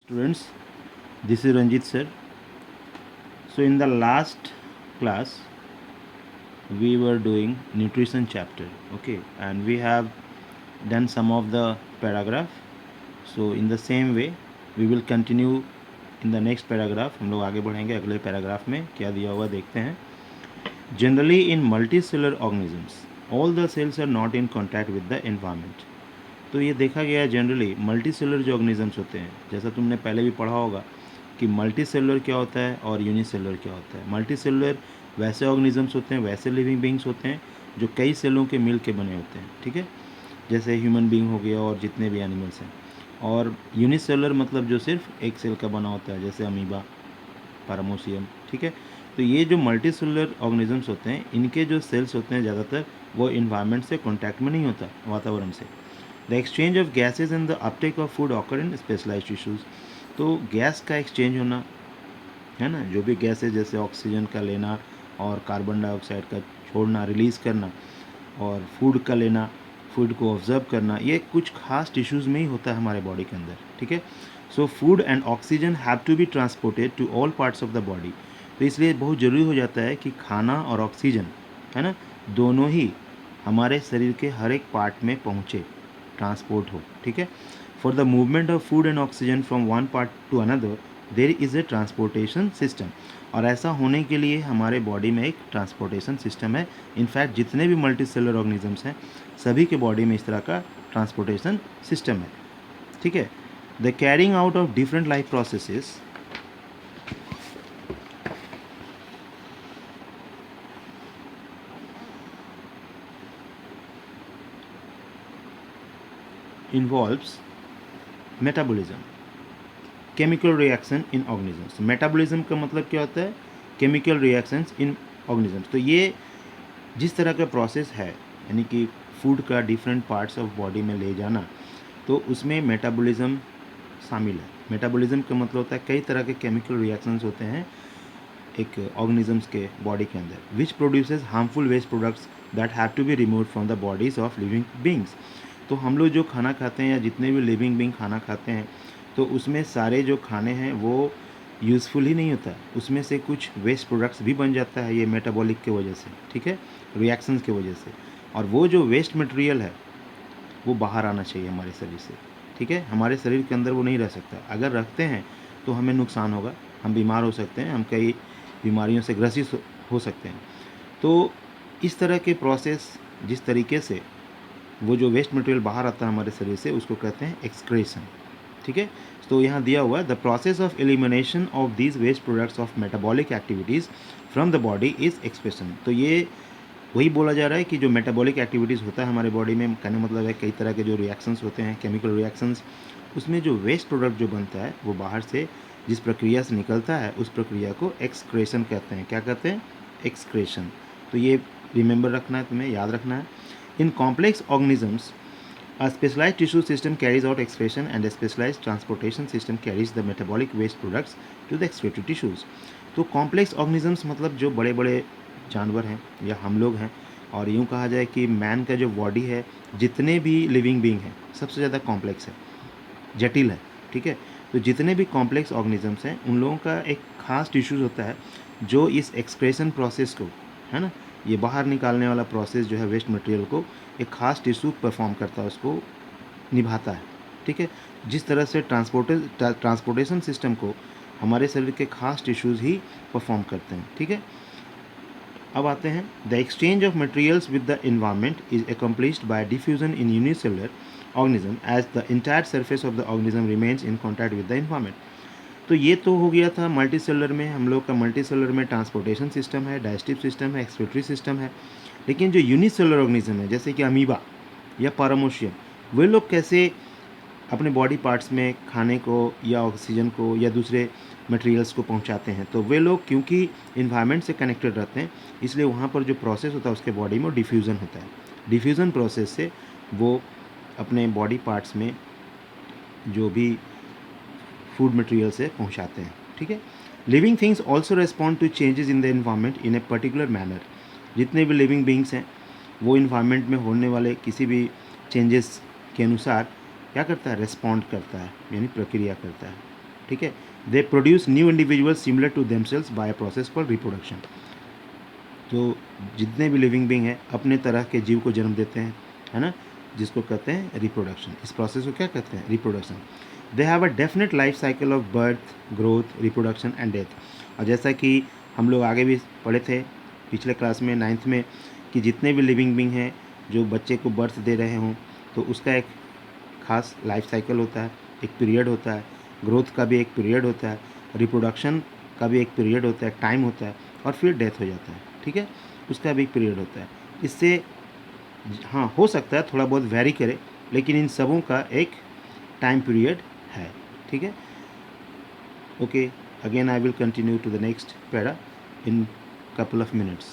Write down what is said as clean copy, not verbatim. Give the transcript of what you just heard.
Students, this is Ranjit sir. So in the last class we were doing nutrition chapter, okay, and we have done some of the paragraph. So in the same way we will continue in the next paragraph. हम लोग आगे बढ़ेंगे अगले paragraph में क्या दिया हुआ देखते हैं. Generally in multicellular organisms all the cells are not in contact with the environment. तो ये देखा गया है जनरली मल्टी सेलुलर जो ऑर्गेनिजम्स होते हैं, जैसा तुमने पहले भी पढ़ा होगा कि मल्टी सेलुलर क्या होता है और यूनिसेलुलर क्या होता है. मल्टी सेलुलर वैसे ऑर्गेनिजम्स होते हैं, वैसे लिविंग बींग्स होते हैं जो कई सेलों के मिल के बने होते हैं, ठीक है, जैसे ह्यूमन बींग हो गया और जितने भी एनिमल्स हैं. और यूनिसेलुलर मतलब जो सिर्फ एक सेल का बना होता है, जैसे अमीबा, पैरामोसियम, ठीक है. तो ये जो मल्टी सेलुलर ऑर्गेनिजम्स होते हैं इनके जो सेल्स होते हैं ज़्यादातर वो इन्वायरमेंट से कॉन्टैक्ट में नहीं होता, वातावरण से. The exchange of gases and the uptake of food occur in specialized tissues. तो गैस का एक्सचेंज होना है ना, जो भी गैस है जैसे ऑक्सीजन का लेना और कार्बन डाइऑक्साइड का छोड़ना, रिलीज़ करना, और फूड का लेना, फूड को ऑब्जर्व करना, ये कुछ खास टिश्यूज़ में ही होता है हमारे बॉडी के अंदर, ठीक है. So food and oxygen have to be transported to all parts of the body. तो इसलिए बहुत ज़रूरी हो जाता है कि खाना और ऑक्सीजन है ना दोनों ही हमारे शरीर के हर एक पार्ट में पहुँचे, ट्रांसपोर्ट हो, ठीक है. For the movement of food and oxygen from one part two another there is a transportation system. और ऐसा होने के लिए हमारे बॉडी में एक ट्रांसपोर्टेशन सिस्टम है. इनफैक्ट जितने भी मल्टी सेलुलर ऑर्गेनिजम्स हैं सभी के बॉडी में इस तरह का ट्रांसपोर्टेशन सिस्टम है, ठीक है. The carrying out of different life processes involves metabolism, chemical reaction in organisms. Metabolism का मतलब क्या होता है? Chemical reactions in organisms. तो ये जिस तरह का प्रोसेस है यानी कि फूड का डिफरेंट पार्ट्स ऑफ बॉडी में ले जाना, तो उसमें मेटाबॉलिज्म शामिल है. मेटाबॉलिज्म का मतलब होता है कई तरह के केमिकल रिएक्शंस होते हैं एक ऑर्गेनिजम्स के बॉडी के अंदर, which produces harmful waste products that have to be remove from the bodies of living beings. तो हम लोग जो खाना खाते हैं या जितने भी लिविंग बींग खाना खाते हैं तो उसमें सारे जो खाने हैं वो यूज़फुल ही नहीं होता, उसमें से कुछ वेस्ट प्रोडक्ट्स भी बन जाता है ये मेटाबॉलिक के वजह से, ठीक है, रिएक्शंस की वजह से. और वो जो वेस्ट मटेरियल है वो बाहर आना चाहिए हमारे शरीर से, ठीक है. हमारे शरीर के अंदर वो नहीं रह सकता. अगर रखते हैं तो हमें नुकसान होगा, हम बीमार हो सकते हैं, हम कई बीमारियों से ग्रसित हो सकते हैं. तो इस तरह के प्रोसेस जिस तरीके से वो जो वेस्ट मटेरियल बाहर आता है हमारे शरीर से उसको कहते हैं एक्सक्रेशन, ठीक है. तो यहाँ दिया हुआ है the process of elimination of these waste products of metabolic activities from the body is expression. तो ये वही बोला जा रहा है कि जो मेटाबॉलिक एक्टिविटीज़ होता है हमारे बॉडी में, कहने मतलब है कई तरह के जो रिएक्शंस होते हैं केमिकल रिएक्शंस, उसमें जो वेस्ट प्रोडक्ट जो बनता है वो बाहर से जिस प्रक्रिया से निकलता है उस प्रक्रिया को एक्सक्रेशन कहते हैं. क्या कहते हैं? एक्सक्रेशन. तो ये रिमेंबर रखना है, तुम्हें याद रखना है. In complex organisms, a specialized tissue system carries out excretion and a specialized transportation system carries the metabolic waste products to the excretory tissues. तो कॉम्प्लेक्स ऑर्गेनिजम्स मतलब जो बड़े बड़े जानवर हैं या हम लोग हैं, और यूँ कहा जाए कि मैन का जो बॉडी है जितने भी लिविंग बींग हैं सबसे ज़्यादा कॉम्प्लेक्स है, जटिल है, ठीक है. तो जितने भी कॉम्प्लेक्स ऑर्गेनिजम्स हैं उन लोगों का एक खास टिश्यूज़ होता है जो इस एक्सक्रेशन प्रोसेस को, है ना, ये बाहर निकालने वाला प्रोसेस जो है वेस्ट मटेरियल को एक खास टिश्यू परफॉर्म करता है, उसको निभाता है, ठीक है. जिस तरह से ट्रांसपोर्टेशन सिस्टम को हमारे शरीर के खास टिश्यूज़ ही परफॉर्म करते हैं, ठीक है. अब आते हैं the exchange of materials with the environment is accomplished by diffusion in unicellular organism as the entire surface of the organism remains in contact with the environment. तो ये तो हो गया था मल्टी सेलुलर में. हम लोग का मल्टी सेलुलर में ट्रांसपोर्टेशन सिस्टम है, डाइजेस्टिव सिस्टम है, एक्सक्रीटरी सिस्टम है. लेकिन जो यूनिसेलुलर ऑर्गेनिज्म है जैसे कि अमीबा या पैरामोशियम, वे लोग कैसे अपने बॉडी पार्ट्स में खाने को या ऑक्सीजन को या दूसरे मटेरियल्स को पहुंचाते हैं. तो वे लोग क्योंकि इन्वायरमेंट से कनेक्टेड रहते हैं इसलिए वहाँ पर जो प्रोसेस होता है उसके बॉडी में डिफ्यूज़न होता है. डिफ्यूज़न प्रोसेस से वो अपने बॉडी पार्ट्स में जो भी फूड मटेरियल से पहुंचाते हैं, ठीक है. Living things also respond to changes in the environment in a particular manner. जितने भी लिविंग बींग्स हैं वो इन्वायरमेंट में होने वाले किसी भी चेंजेस के अनुसार क्या करता है? रेस्पॉन्ड करता है, यानी प्रक्रिया करता है. ठीक है। They produce new individual similar to themselves by process called reproduction. तो जितने भी लिविंग बींग हैं अपने तरह के जीव को जन्म देते हैं, है ना, जिसको कहते हैं रिप्रोडक्शन। इस प्रोसेस को क्या कहते हैं? Reproduction. They have a definite life cycle of birth, growth, reproduction and death. और जैसा कि हम लोग आगे भी पढ़े थे पिछले क्लास में 9th में कि जितने भी लिविंग बींग हैं जो बच्चे को बर्थ दे रहे हों तो उसका एक खास लाइफ साइकिल होता है, एक पीरियड होता है, ग्रोथ का भी एक पीरियड होता है, रिप्रोडक्शन का भी एक पीरियड होता है, टाइम होता है, और फिर डेथ हो जाता है, ठीक है, उसका भी एक पीरियड होता है। इससे हाँ हो सकता है थोड़ा बहुत वेरी करे, लेकिन इन सबों का एक टाइम पीरियड है, ठीक है। Okay, again I will continue to the next para in couple of minutes.